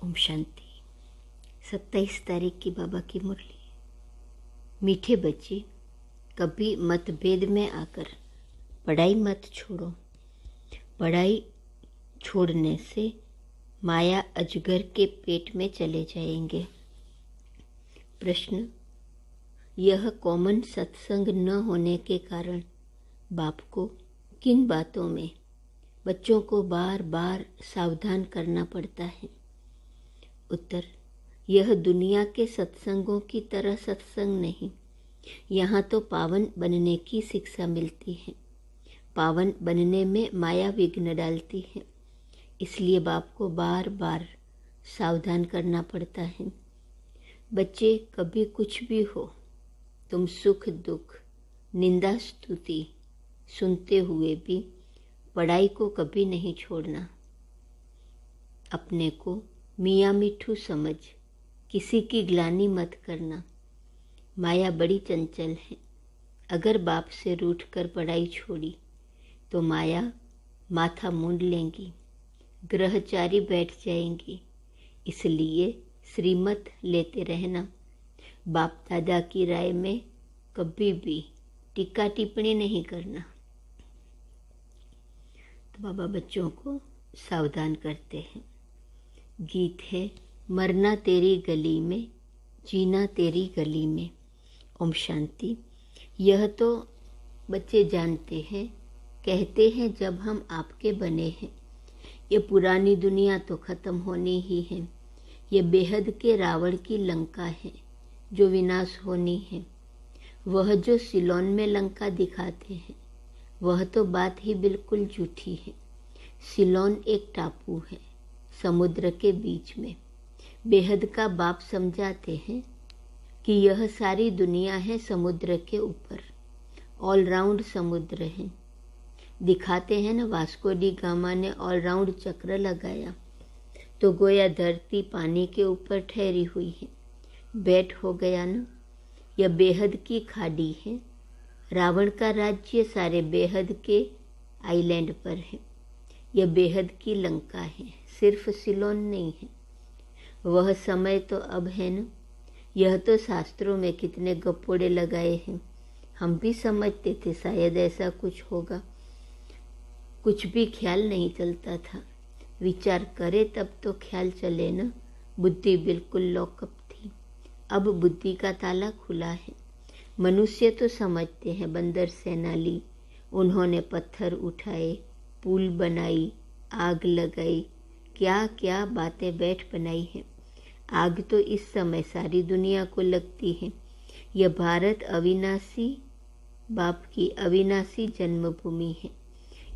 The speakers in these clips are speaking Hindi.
ओम शांति। 27 तारीख की बाबा की मुरली। मीठे बच्चे, कभी मतभेद में आकर पढ़ाई मत छोड़ो। पढ़ाई छोड़ने से माया अजगर के पेट में चले जाएंगे। प्रश्न: यह कॉमन सत्संग न होने के कारण बाप को किन बातों में बच्चों को बार बार सावधान करना पड़ता है? उत्तर: यह दुनिया के सत्संगों की तरह सत्संग नहीं। यहाँ तो पावन बनने की शिक्षा मिलती है। पावन बनने में माया विघ्न डालती है, इसलिए बाप को बार बार सावधान करना पड़ता है। बच्चे, कभी कुछ भी हो, तुम सुख दुख निंदा स्तुति सुनते हुए भी पढ़ाई को कभी नहीं छोड़ना। अपने को मियाँ मिठू समझ किसी की ग्लानि मत करना। माया बड़ी चंचल है। अगर बाप से रूठकर पढ़ाई छोड़ी तो माया माथा मूंड लेंगी, ग्रहचारी बैठ जाएंगी। इसलिए श्रीमत लेते रहना। बाप दादा की राय में कभी भी टीका टिप्पणी नहीं करना। तो बाबा बच्चों को सावधान करते हैं। गीत है: मरना तेरी गली में, जीना तेरी गली में। ओम शांति। यह तो बच्चे जानते हैं, कहते हैं जब हम आपके बने हैं। ये पुरानी दुनिया तो ख़त्म होनी ही है। ये बेहद के रावण की लंका है जो विनाश होनी है। वह जो सिलोन में लंका दिखाते हैं वह तो बात ही बिल्कुल झूठी है। सिलोन एक टापू है समुद्र के बीच में। बेहद का बाप समझाते हैं कि यह सारी दुनिया है समुद्र के ऊपर, ऑलराउंड समुद्र है। दिखाते हैं ना, वास्को डी गामा ने ऑलराउंड चक्र लगाया तो गोया धरती पानी के ऊपर ठहरी हुई है, बैठ हो गया ना। यह बेहद की खाड़ी है। रावण का राज्य सारे बेहद के आइलैंड पर है। यह बेहद की लंका है, सिर्फ सिलोन नहीं है। वह समय तो अब है न। यह तो शास्त्रों में कितने गप्पोड़े लगाए हैं। हम भी समझते थे शायद ऐसा कुछ होगा, कुछ भी ख्याल नहीं चलता था। विचार करे तब तो ख्याल चले न। बुद्धि बिल्कुल लॉकअप थी, अब बुद्धि का ताला खुला है। मनुष्य तो समझते हैं बंदर सेना ली, उन्होंने पत्थर उठाए, पुल बनाई, आग लगाई, क्या क्या बातें बैठ बनाई है। आग तो इस समय सारी दुनिया को लगती है। यह भारत अविनाशी बाप की अविनाशी जन्मभूमि है,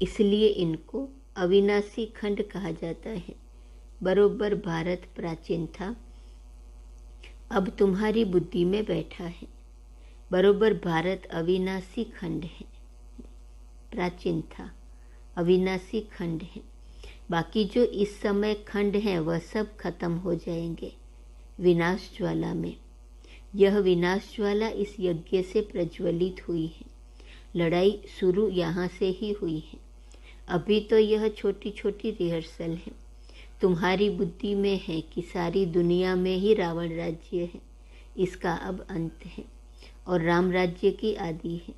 इसलिए इनको अविनाशी खंड कहा जाता है। बरोबर भारत प्राचीन था, अब तुम्हारी बुद्धि में बैठा है। बरोबर भारत अविनाशी खंड है, प्राचीन था, अविनाशी खंड है। बाकी जो इस समय खंड हैं वह सब खत्म हो जाएंगे विनाश ज्वाला में। यह विनाश ज्वाला इस यज्ञ से प्रज्वलित हुई है। लड़ाई शुरू यहाँ से ही हुई है। अभी तो यह छोटी छोटी रिहर्सल है। तुम्हारी बुद्धि में है कि सारी दुनिया में ही रावण राज्य है, इसका अब अंत है और राम राज्य की आदि है।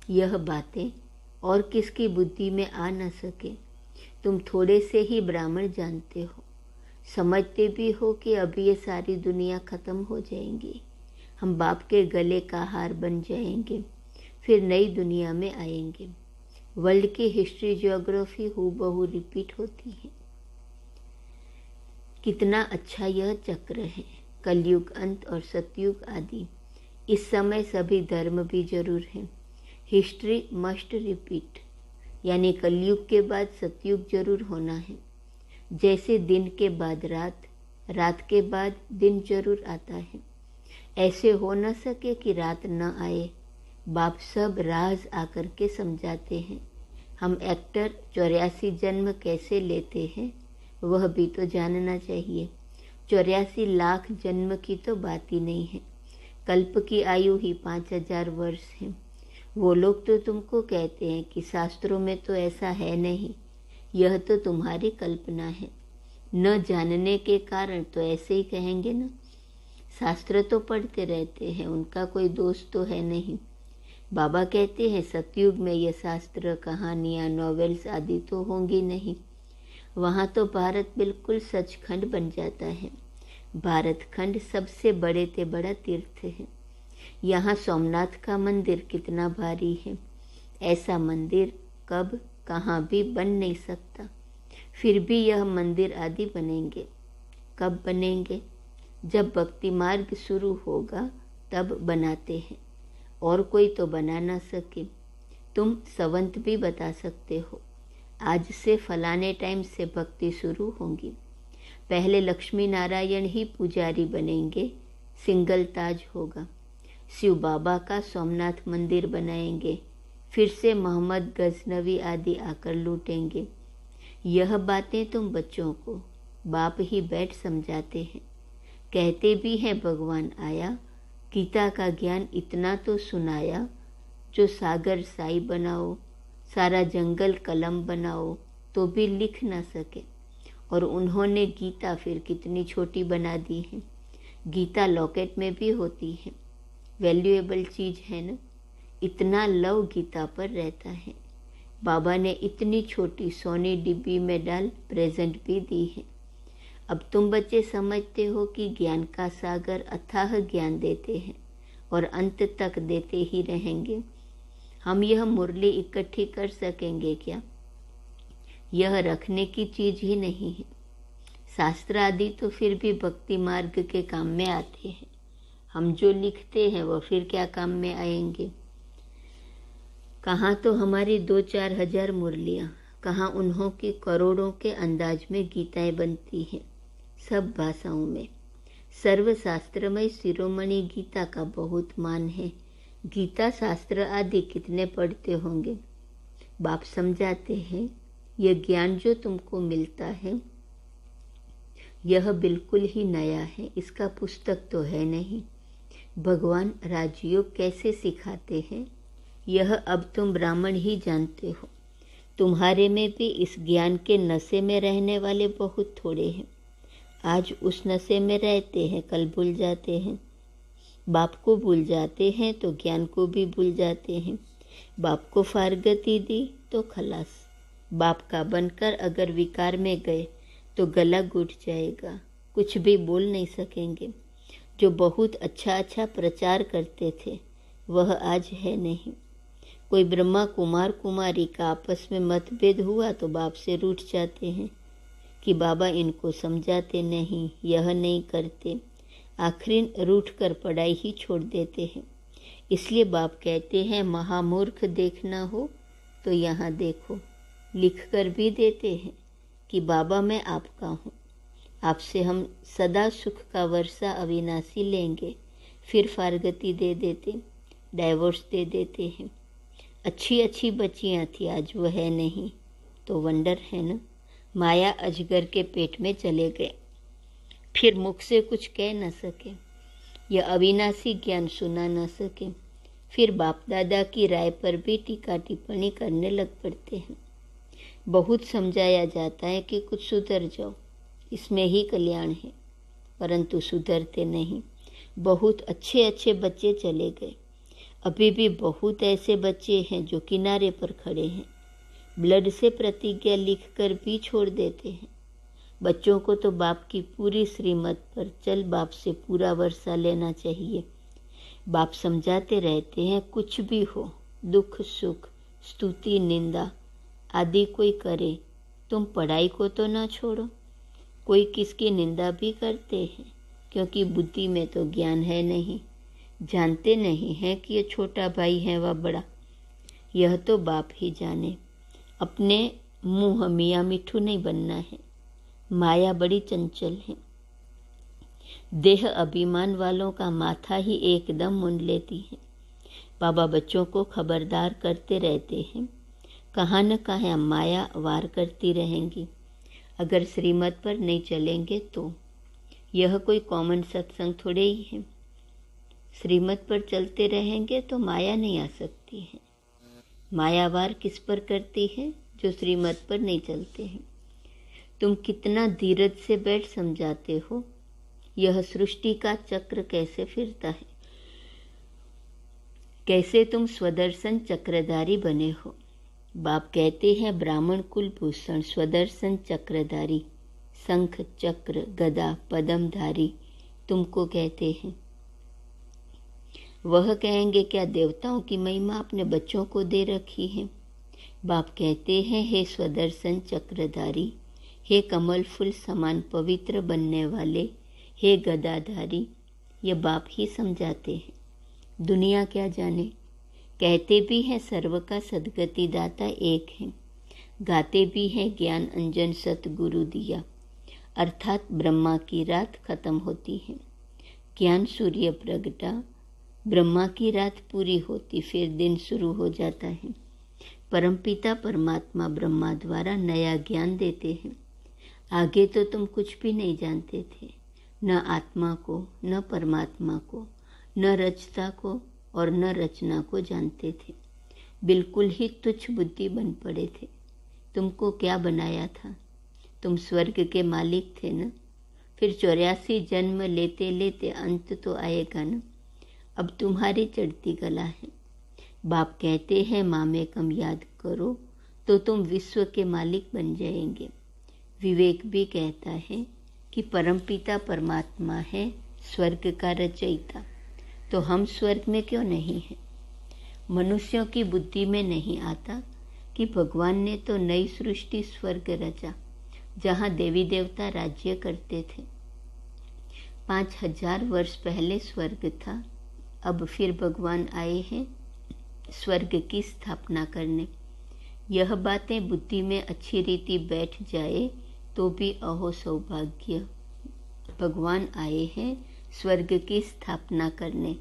यह बातें और किसकी बुद्धि में आ न सके। तुम थोड़े से ही ब्राह्मण जानते हो, समझते भी हो कि अभी ये सारी दुनिया ख़त्म हो जाएंगी। हम बाप के गले का हार बन जाएंगे, फिर नई दुनिया में आएंगे। वर्ल्ड की हिस्ट्री ज्योग्राफी हूबहू रिपीट होती है। कितना अच्छा यह चक्र है, कलयुग अंत और सतयुग आदि। इस समय सभी धर्म भी जरूर हैं। हिस्ट्री मस्ट रिपीट, यानी कलयुग के बाद सतयुग जरूर होना है। जैसे दिन के बाद रात, रात के बाद दिन जरूर आता है। ऐसे हो न सके कि रात न आए। बाप सब राज आकर के समझाते हैं। हम एक्टर 84 जन्म कैसे लेते हैं वह भी तो जानना चाहिए। 84 लाख जन्म की तो बात ही नहीं है। कल्प की आयु ही 5000 वर्ष है। वो लोग तो तुमको कहते हैं कि शास्त्रों में तो ऐसा है नहीं, यह तो तुम्हारी कल्पना है। न जानने के कारण तो ऐसे ही कहेंगे ना। शास्त्र तो पढ़ते रहते हैं, उनका कोई दोष तो है नहीं। बाबा कहते हैं सतयुग में ये शास्त्र, कहानियाँ, नॉवेल्स आदि तो होंगी नहीं। वहाँ तो भारत बिल्कुल सचखंड बन जाता है। भारत खंड सबसे बड़े से बड़ा तीर्थ है। यहाँ सोमनाथ का मंदिर कितना भारी है। ऐसा मंदिर कब कहाँ भी बन नहीं सकता। फिर भी यह मंदिर आदि बनेंगे। कब बनेंगे? जब भक्ति मार्ग शुरू होगा तब बनाते हैं, और कोई तो बना ना सके। तुम संवत भी बता सकते हो। आज से फलाने टाइम से भक्ति शुरू होगी। पहले लक्ष्मी नारायण ही पुजारी बनेंगे, सिंगल ताज होगा। शिव बाबा का सोमनाथ मंदिर बनाएंगे, फिर से मोहम्मद गजनवी आदि आकर लूटेंगे। यह बातें तुम बच्चों को बाप ही बैठ समझाते हैं। कहते भी हैं भगवान आया, गीता का ज्ञान इतना तो सुनाया, जो सागर साई बनाओ, सारा जंगल कलम बनाओ तो भी लिख ना सके। और उन्होंने गीता फिर कितनी छोटी बना दी है। गीता लॉकेट में भी होती है, वैल्यूएबल चीज़ है ना। इतना लव गीता पर रहता है। बाबा ने इतनी छोटी सोनी डिब्बी में डाल प्रेजेंट भी दी है। अब तुम बच्चे समझते हो कि ज्ञान का सागर अथाह ज्ञान देते हैं और अंत तक देते ही रहेंगे। हम यह मुरली इकट्ठी कर सकेंगे क्या? यह रखने की चीज ही नहीं है। शास्त्र आदि तो फिर भी भक्ति मार्ग के काम में आते हैं। हम जो लिखते हैं वह फिर क्या काम में आएंगे? कहाँ तो हमारी 2-4 हजार मुरलियाँ, कहाँ उन्हों की करोड़ों के अंदाज में गीताएं बनती हैं, सब भाषाओं में। सर्वशास्त्रमय शिरोमणि गीता का बहुत मान है। गीता शास्त्र आदि कितने पढ़ते होंगे? बाप समझाते हैं यह ज्ञान जो तुमको मिलता है यह बिल्कुल ही नया है, इसका पुस्तक तो है नहीं। भगवान राजयोग कैसे सिखाते हैं यह अब तुम ब्राह्मण ही जानते हो। तुम्हारे में भी इस ज्ञान के नशे में रहने वाले बहुत थोड़े हैं। आज उस नशे में रहते हैं, कल भूल जाते हैं। बाप को भूल जाते हैं तो ज्ञान को भी भूल जाते हैं। बाप को फारगती दी तो खलास। बाप का बनकर अगर विकार में गए तो गला घुट जाएगा, कुछ भी बोल नहीं सकेंगे। जो बहुत अच्छा प्रचार करते थे वह आज है नहीं। कोई ब्रह्मा कुमार कुमारी का आपस में मतभेद हुआ तो बाप से रूठ जाते हैं कि बाबा इनको समझाते नहीं, यह नहीं करते। आखिर रूठ कर पढ़ाई ही छोड़ देते हैं। इसलिए बाप कहते हैं महामूर्ख देखना हो तो यहाँ देखो। लिख कर भी देते हैं कि बाबा मैं आपका हूँ, आपसे हम सदा सुख का वर्षा अविनाशी लेंगे। फिर फारगती दे देते, डाइवोर्स दे देते हैं। अच्छी बच्चियाँ थी, आज वो है नहीं तो वंडर है ना। माया अजगर के पेट में चले गए, फिर मुख से कुछ कह न सके, यह अविनाशी ज्ञान सुना न सके। फिर बाप दादा की राय पर भी टीका टिप्पणी करने लग पड़ते हैं। बहुत समझाया जाता है कि कुछ सुधर जाओ, इसमें ही कल्याण है, परंतु सुधरते नहीं। बहुत अच्छे बच्चे चले गए। अभी भी बहुत ऐसे बच्चे हैं जो किनारे पर खड़े हैं। ब्लड से प्रतिज्ञा लिखकर भी छोड़ देते हैं। बच्चों को तो बाप की पूरी श्रीमत पर चल बाप से पूरा वर्षा लेना चाहिए। बाप समझाते रहते हैं कुछ भी हो, दुख सुख स्तुति निंदा आदि कोई करे, तुम पढ़ाई को तो ना छोड़ो। कोई किसकी निंदा भी करते हैं क्योंकि बुद्धि में तो ज्ञान है नहीं, जानते नहीं हैं कि ये छोटा भाई है व बड़ा। यह तो बाप ही जाने। अपने मुँह मियाँ मिठू नहीं बनना है। माया बड़ी चंचल है। देह अभिमान वालों का माथा ही एकदम मुंड लेती है। बाबा बच्चों को खबरदार करते रहते हैं, कहाँ न कहाँ माया वार करती रहेंगी। अगर श्रीमत पर नहीं चलेंगे तो यह कोई कॉमन सत्संग थोड़े ही है। श्रीमत पर चलते रहेंगे तो माया नहीं आ सकती है। माया वार किस पर करती है? जो श्रीमत पर नहीं चलते हैं। तुम कितना धीरज से बैठ समझाते हो यह सृष्टि का चक्र कैसे फिरता है, कैसे तुम स्वदर्शन चक्रधारी बने हो। बाप कहते हैं ब्राह्मण कुल भूषण स्वदर्शन चक्रधारी, शंख चक्र गदा पद्मधारी तुमको कहते हैं। वह कहेंगे क्या देवताओं की महिमा अपने बच्चों को दे रखी है। बाप कहते हैं हे स्वदर्शन चक्रधारी, हे कमल फूल समान पवित्र बनने वाले, हे गदाधारी, ये बाप ही समझाते हैं। दुनिया क्या जाने, कहते भी हैं सर्व का सद्गति दाता एक है, गाते भी हैं ज्ञान अंजन सतगुरु दिया, अर्थात ब्रह्मा की रात खत्म होती है, ज्ञान सूर्य प्रगटा, ब्रह्मा की रात पूरी होती फिर दिन शुरू हो जाता है। परमपिता परमात्मा ब्रह्मा द्वारा नया ज्ञान देते हैं। आगे तो तुम कुछ भी नहीं जानते थे, न आत्मा को, न परमात्मा को, न रचता को और न रचना को जानते थे। बिल्कुल ही तुच्छ बुद्धि बन पड़े थे। तुमको क्या बनाया था, तुम स्वर्ग के मालिक थे न। फिर 84 जन्म लेते लेते अंत तो आएगा न। अब तुम्हारी चढ़ती कला है। बाप कहते हैं मामेकम याद करो तो तुम विश्व के मालिक बन जाएंगे। विवेक भी कहता है कि परमपिता परमात्मा है स्वर्ग का रचयिता, तो हम स्वर्ग में क्यों नहीं हैं। मनुष्यों की बुद्धि में नहीं आता कि भगवान ने तो नई सृष्टि स्वर्ग रचा, जहाँ देवी देवता राज्य करते थे। 5000 वर्ष पहले स्वर्ग था, अब फिर भगवान आए हैं स्वर्ग की स्थापना करने। यह बातें बुद्धि में अच्छी रीति बैठ जाए तो भी अहो सौभाग्य, भगवान आए हैं स्वर्ग की स्थापना करने।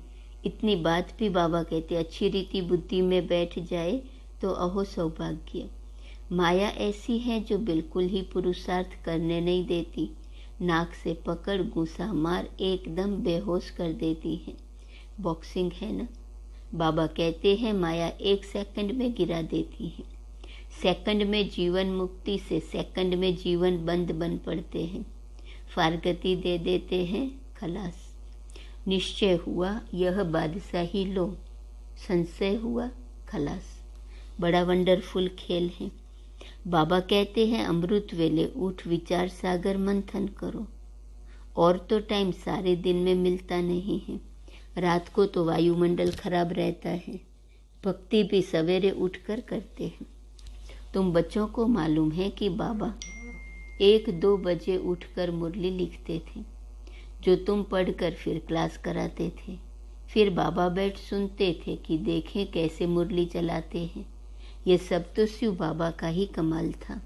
इतनी बात भी बाबा कहते अच्छी रीति बुद्धि में बैठ जाए तो अहो सौभाग्य। माया ऐसी है जो बिल्कुल ही पुरुषार्थ करने नहीं देती, नाक से पकड़ घूसा मार एकदम बेहोश कर देती है। बॉक्सिंग है ना। बाबा कहते हैं माया 1 सेकंड में गिरा देती है। सेकंड में जीवन मुक्ति से सेकंड में जीवन बंद बन पड़ते हैं, फारगति दे देते हैं, खलास। निश्चय हुआ यह बादशाही लो, संशय हुआ खलास। बड़ा वंडरफुल खेल है। बाबा कहते हैं अमृत वेले उठ विचार सागर मंथन करो। और तो टाइम सारे दिन में मिलता नहीं है, रात को तो वायुमंडल खराब रहता है। भक्ति भी सवेरे उठकर करते हैं। तुम बच्चों को मालूम है कि बाबा 1-2 बजे उठकर मुरली लिखते थे, जो तुम पढ़कर फिर क्लास कराते थे। फिर बाबा बैठ सुनते थे कि देखें कैसे मुरली चलाते हैं। ये सब तो शिव बाबा का ही कमाल था।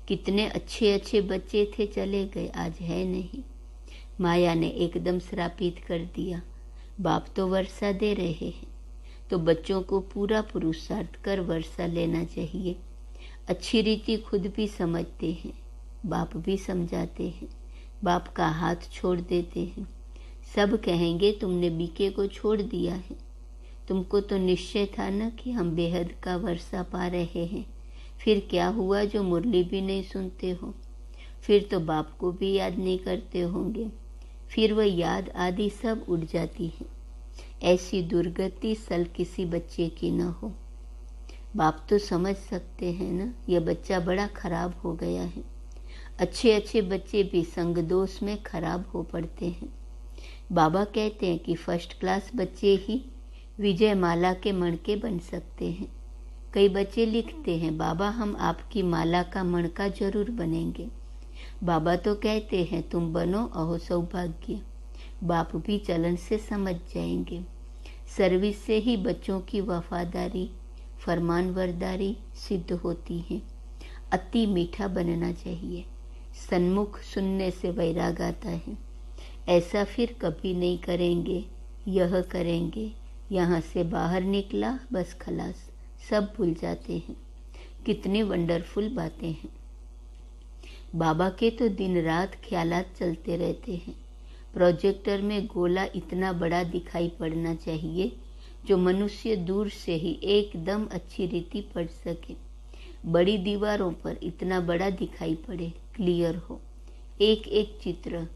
कितने अच्छे अच्छे बच्चे थे, चले गए, आज है नहीं। माया ने एकदम श्रापित कर दिया। बाप तो वर्षा दे रहे हैं, तो बच्चों को पूरा पुरुषार्थ कर वर्षा लेना चाहिए। अच्छी रीति खुद भी समझते हैं, बाप भी समझाते हैं। बाप का हाथ छोड़ देते हैं। सब कहेंगे तुमने बीके को छोड़ दिया है। तुमको तो निश्चय था न कि हम बेहद का वर्षा पा रहे हैं। फिर क्या हुआ जो मुरली भी नहीं सुनते हो। फिर तो बाप को भी याद नहीं करते होंगे। फिर वह याद आदि सब उड़ जाती है। ऐसी दुर्गति सल किसी बच्चे की न हो। बाप तो समझ सकते हैं ना, यह बच्चा बड़ा खराब हो गया है। अच्छे अच्छे बच्चे भी संग दोष में खराब हो पड़ते हैं। बाबा कहते हैं कि फर्स्ट क्लास बच्चे ही विजय माला के मणके बन सकते हैं। कई बच्चे लिखते हैं बाबा हम आपकी माला का मणका जरूर बनेंगे। बाबा तो कहते हैं तुम बनो अहो सौभाग्य। बाप भी चलन से समझ जाएंगे। सर्विस से ही बच्चों की वफादारी फरमानबरदारी सिद्ध होती है। अति मीठा बनना चाहिए। सन्मुख सुनने से वैराग आता है। ऐसा फिर कभी नहीं करेंगे, यह करेंगे, यहाँ से बाहर निकला बस खलास, सब भूल जाते हैं। कितनी वंडरफुल बातें हैं। बाबा के तो दिन रात ख्यालात चलते रहते हैं। प्रोजेक्टर में गोला इतना बड़ा दिखाई पड़ना चाहिए जो मनुष्य दूर से ही एकदम अच्छी रीति पढ़ सके। बड़ी दीवारों पर इतना बड़ा दिखाई पड़े क्लियर हो। एक एक चित्र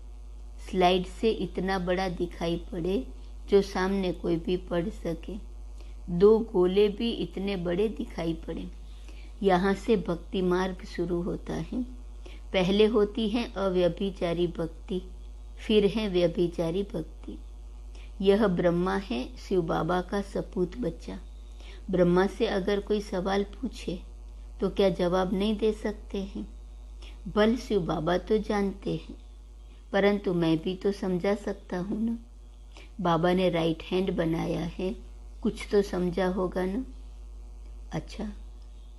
स्लाइड से इतना बड़ा दिखाई पड़े जो सामने कोई भी पढ़ सके। 2 गोले भी इतने बड़े दिखाई पड़े। यहाँ से भक्ति मार्ग शुरू होता है। पहले होती है अव्यभिचारी भक्ति, फिर है व्यभिचारी भक्ति। यह ब्रह्मा है शिव बाबा का सपूत बच्चा। ब्रह्मा से अगर कोई सवाल पूछे तो क्या जवाब नहीं दे सकते हैं? भल शिव बाबा तो जानते हैं, परंतु मैं भी तो समझा सकता हूँ ना। बाबा ने राइट हैंड बनाया है, कुछ तो समझा होगा ना। अच्छा,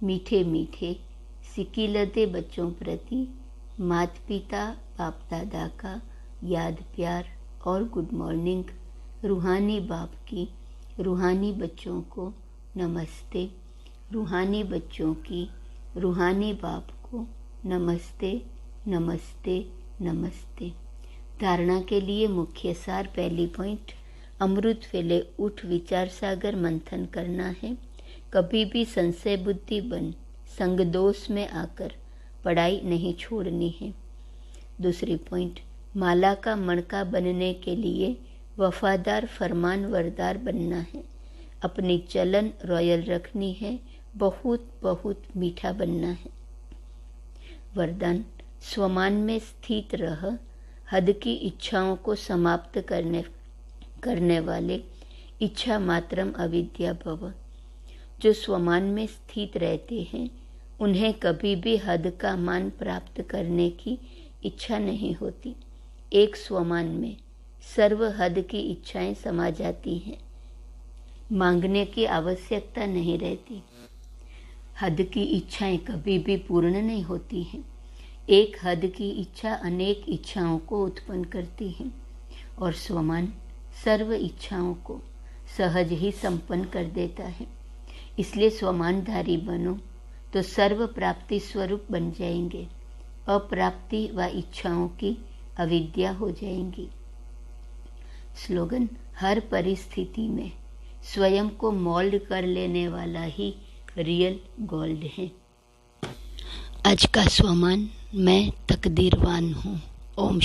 मीठे मीठे सिकिलते बच्चों प्रति माता पिता बाप दादा का याद प्यार और गुड मॉर्निंग। रूहानी बाप की रूहानी बच्चों को नमस्ते। रूहानी बच्चों की रूहानी बाप को नमस्ते नमस्ते नमस्ते। धारणा के लिए मुख्य सार। पहली पॉइंट, अमृत वेले उठ विचार सागर मंथन करना है। कभी भी संशय बुद्धि बन संग दोष में आकर पढ़ाई नहीं छोड़नी है। दूसरी पॉइंट, माला का मणका बनने के लिए वफादार फरमानवरदार बनना है। अपनी चलन रॉयल रखनी है, बहुत बहुत मीठा बनना है। वरदान, स्वमान में स्थित रह, हद की इच्छाओं को समाप्त करने वाले इच्छा मात्रम अविद्या भव। जो स्वमान में स्थित रहते हैं उन्हें कभी भी हद का मान प्राप्त करने की इच्छा नहीं होती। एक स्वमान में सर्व हद की इच्छाएं समा जाती हैं, मांगने की आवश्यकता नहीं रहती। हद की इच्छाएं कभी भी पूर्ण नहीं होती हैं। एक हद की इच्छा अनेक इच्छाओं को उत्पन्न करती है और स्वमान सर्व इच्छाओं को सहज ही संपन्न कर देता है। इसलिए स्वमानधारी बनो तो सर्व प्राप्ति स्वरूप बन जाएंगे। अप्राप्ति व इच्छाओं की अविद्या हो जाएंगी। स्लोगन, हर परिस्थिति में स्वयं को मोल्ड कर लेने वाला ही रियल गोल्ड है। आज का स्वमान, मैं तकदीरवान हूँ। ओम